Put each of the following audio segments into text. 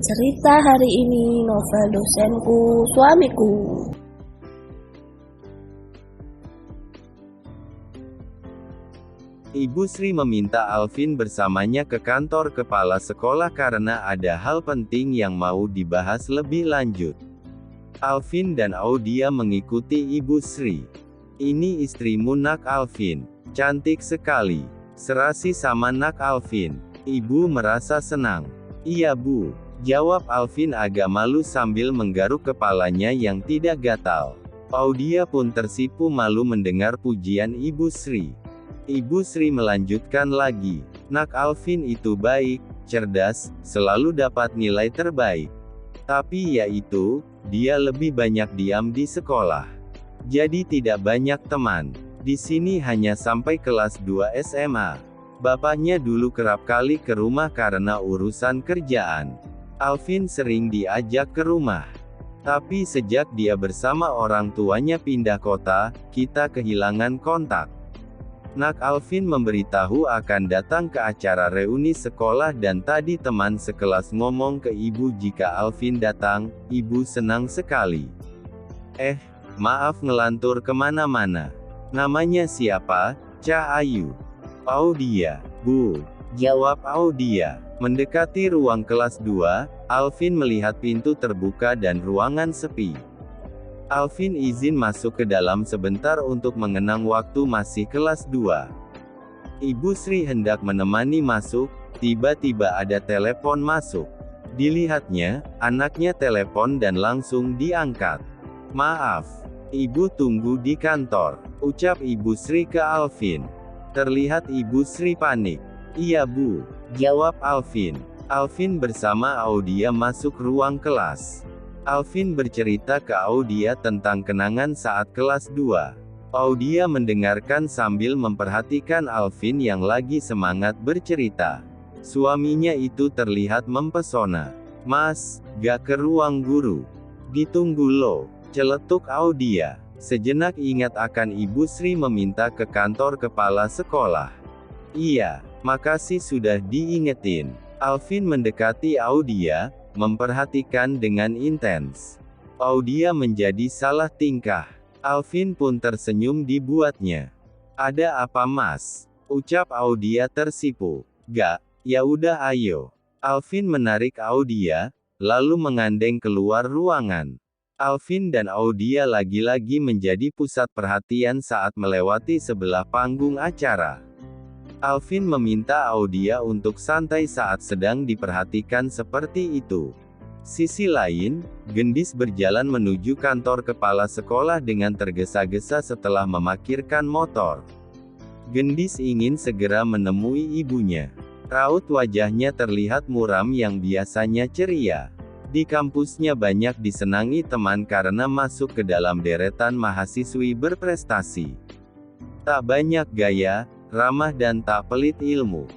Cerita hari ini novel dosenku, suamiku. Ibu Sri meminta Alvin bersamanya ke kantor kepala sekolah karena ada hal penting yang mau dibahas lebih lanjut. Alvin dan Audia mengikuti Ibu Sri. "Ini istrimu Nak Alvin. Cantik sekali. Serasi sama Nak Alvin." Ibu merasa senang. "Iya Bu," jawab Alvin agak malu sambil menggaruk kepalanya yang tidak gatal. Audia pun tersipu malu mendengar pujian Ibu Sri. Ibu Sri melanjutkan lagi, "Nak Alvin itu baik, cerdas, selalu dapat nilai terbaik. Tapi ya itu, dia lebih banyak diam di sekolah. Jadi tidak banyak teman. Di sini hanya sampai kelas 2 SMA. Bapaknya dulu kerap kali ke rumah karena urusan kerjaan. Alvin sering diajak ke rumah. Tapi sejak dia bersama orang tuanya pindah kota, kita kehilangan kontak." Nak Alvin memberitahu akan datang ke acara reuni sekolah dan tadi teman sekelas ngomong ke ibu jika Alvin datang, ibu senang sekali. Maaf ngelantur kemana-mana. Namanya siapa? Ca Ayu. Audia. Bu, jawab Audia. Mendekati ruang kelas 2, Alvin melihat pintu terbuka dan ruangan sepi. Alvin izin masuk ke dalam sebentar untuk mengenang waktu masih kelas 2. Ibu Sri hendak menemani masuk, tiba-tiba ada telepon masuk. Dilihatnya, anaknya telepon dan langsung diangkat. "Maaf, Ibu tunggu di kantor," ucap Ibu Sri ke Alvin. Terlihat Ibu Sri panik. "Iya Bu," jawab Alvin. Alvin bersama Audia masuk ruang kelas. Alvin bercerita ke Audia tentang kenangan saat kelas 2. Audia mendengarkan sambil memperhatikan Alvin yang lagi semangat bercerita. Suaminya itu terlihat mempesona. "Mas, gak ke ruang guru? Ditunggu loh," celetuk Audia. Sejenak ingat akan Ibu Sri meminta ke kantor kepala sekolah. "Iya, makasih sudah diingetin." Alvin mendekati Audia, memperhatikan dengan intens. Audia menjadi salah tingkah. Alvin pun tersenyum dibuatnya. "Ada apa Mas?" ucap Audia tersipu. "Gak, ya udah ayo." Alvin menarik Audia, lalu mengandeng keluar ruangan. Alvin dan Audia lagi-lagi menjadi pusat perhatian saat melewati sebelah panggung acara. Alvin meminta Audia untuk santai saat sedang diperhatikan seperti itu. Sisi lain, Gendis berjalan menuju kantor kepala sekolah dengan tergesa-gesa setelah memarkirkan motor. Gendis ingin segera menemui ibunya. Raut wajahnya terlihat muram yang biasanya ceria. Di kampusnya banyak disenangi teman karena masuk ke dalam deretan mahasiswi berprestasi. Tak banyak gaya, ramah dan tak pelit ilmu.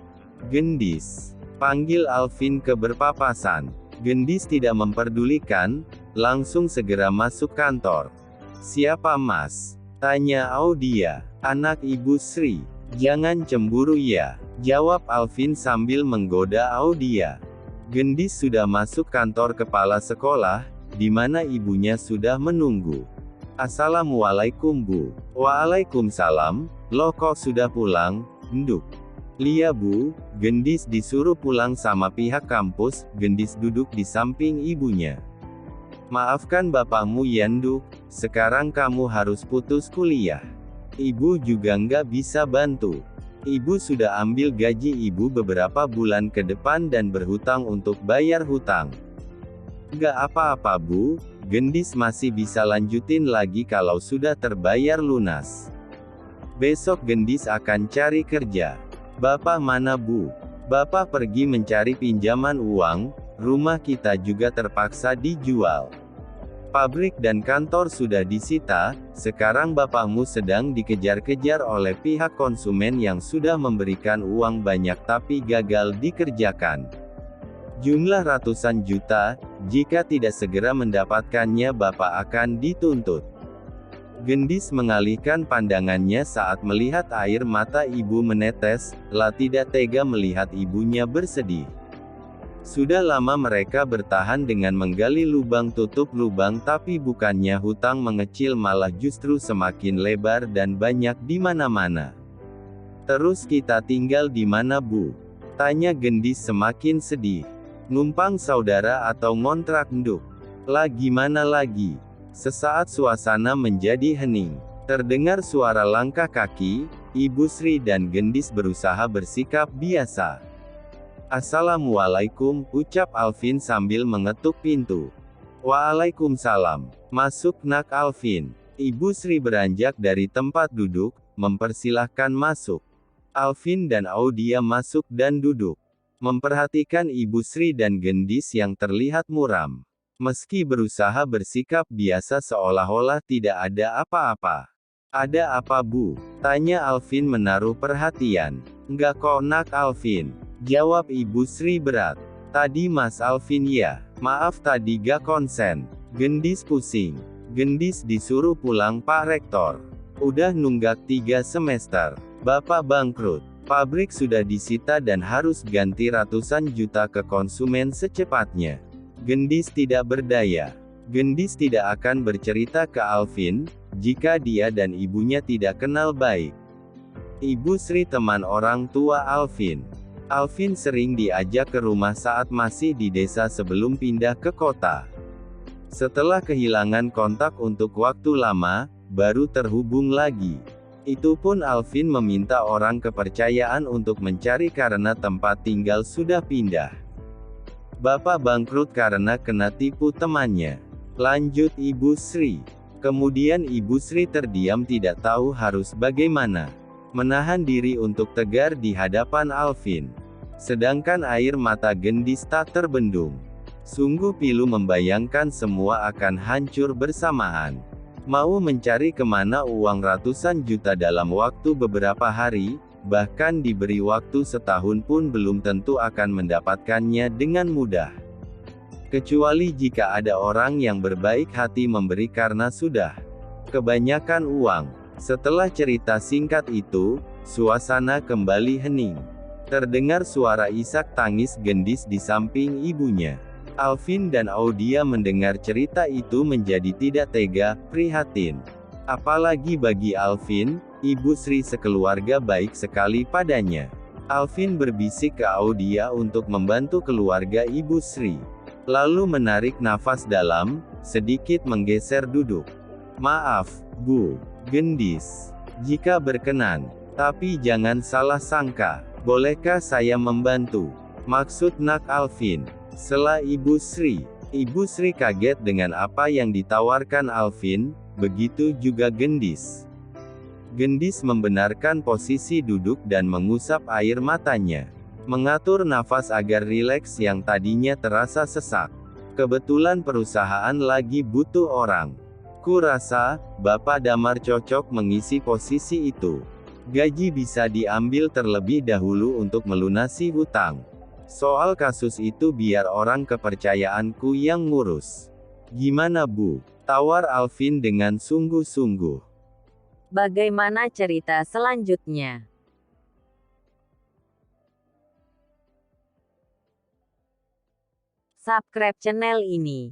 "Gendis," panggil Alvin ke berpapasan. Gendis tidak memperdulikan, langsung segera masuk kantor. "Siapa Mas?" tanya Audia. "Anak Ibu Sri." "Jangan cemburu ya," jawab Alvin sambil menggoda Audia. Gendis sudah masuk kantor kepala sekolah, di mana ibunya sudah menunggu. "Assalamualaikum Bu." "Waalaikumsalam. Loh kok sudah pulang, Nduk?" "Lia Bu, Gendis disuruh pulang sama pihak kampus." Gendis duduk di samping ibunya. "Maafkan bapakmu ya Nduk, sekarang kamu harus putus kuliah. Ibu juga nggak bisa bantu. Ibu sudah ambil gaji ibu beberapa bulan ke depan dan berhutang untuk bayar hutang." "Nggak apa-apa Bu, Gendis masih bisa lanjutin lagi kalau sudah terbayar lunas. Besok Gendis akan cari kerja." "Bapak mana Bu?" "Bapak pergi mencari pinjaman uang, rumah kita juga terpaksa dijual. Pabrik dan kantor sudah disita, sekarang bapakmu sedang dikejar-kejar oleh pihak konsumen yang sudah memberikan uang banyak tapi gagal dikerjakan. Jumlah ratusan juta, jika tidak segera mendapatkannya bapak akan dituntut." Gendis mengalihkan pandangannya saat melihat air mata ibu menetes, lah tidak tega melihat ibunya bersedih. Sudah lama mereka bertahan dengan menggali lubang tutup lubang, tapi bukannya hutang mengecil, malah justru semakin lebar dan banyak di mana-mana. "Terus kita tinggal di mana, Bu?" tanya Gendis semakin sedih. "Numpang saudara atau ngontrak nduk?" "Lah gimana lagi?" Sesaat suasana menjadi hening. Terdengar suara langkah kaki. Ibu Sri dan Gendis berusaha bersikap biasa. "Assalamualaikum," ucap Alvin sambil mengetuk pintu. "Waalaikumsalam. Masuk nak Alvin." Ibu Sri beranjak dari tempat duduk, mempersilahkan masuk. Alvin dan Audia masuk dan duduk. Memperhatikan Ibu Sri dan Gendis yang terlihat muram. Meski berusaha bersikap biasa seolah-olah tidak ada apa-apa. "Ada apa, Bu?" tanya Alvin menaruh perhatian. "Enggak kok nak Alvin," jawab Ibu Sri berat. "Tadi Mas Alvin ya. Maaf tadi gak konsen." Gendis pusing. "Gendis disuruh pulang Pak Rektor. Udah nunggak 3 semester. Bapak bangkrut. Pabrik sudah disita dan harus ganti ratusan juta ke konsumen secepatnya." Gendis tidak berdaya. Gendis tidak akan bercerita ke Alvin, jika dia dan ibunya tidak kenal baik. Ibu Sri teman orang tua Alvin. Alvin sering diajak ke rumah saat masih di desa sebelum pindah ke kota. Setelah kehilangan kontak untuk waktu lama, baru terhubung lagi. Itu pun Alvin meminta orang kepercayaan untuk mencari karena tempat tinggal sudah pindah. "Bapak bangkrut karena kena tipu temannya," lanjut Ibu Sri. Kemudian Ibu Sri terdiam, tidak tahu harus bagaimana. Menahan diri untuk tegar di hadapan Alvin. Sedangkan air mata Gendis tak terbendung. Sungguh pilu membayangkan semua akan hancur bersamaan. Mau mencari kemana uang ratusan juta dalam waktu beberapa hari, bahkan diberi waktu setahun pun belum tentu akan mendapatkannya dengan mudah. Kecuali jika ada orang yang berbaik hati memberi karena sudah kebanyakan uang. Setelah cerita singkat itu, suasana kembali hening. Terdengar suara isak tangis Gendis di samping ibunya. Alvin dan Audia mendengar cerita itu menjadi tidak tega, prihatin. Apalagi bagi Alvin, Ibu Sri sekeluarga baik sekali padanya. Alvin berbisik ke Audia untuk membantu keluarga Ibu Sri. Lalu menarik nafas dalam, sedikit menggeser duduk. "Maaf, Bu Gendis. Jika berkenan. Tapi jangan salah sangka. Bolehkah saya membantu?" "Maksud nak Alvin?" sela Ibu Sri. Ibu Sri kaget dengan apa yang ditawarkan Alvin, begitu juga Gendis. Gendis membenarkan posisi duduk dan mengusap air matanya. Mengatur nafas agar rileks yang tadinya terasa sesak. "Kebetulan perusahaan lagi butuh orang. Kurasa, Bapak Damar cocok mengisi posisi itu. Gaji bisa diambil terlebih dahulu untuk melunasi hutang. Soal kasus itu biar orang kepercayaanku yang ngurus." "Gimana Bu?" tawar Alvin dengan sungguh-sungguh. Bagaimana cerita selanjutnya? Subscribe channel ini.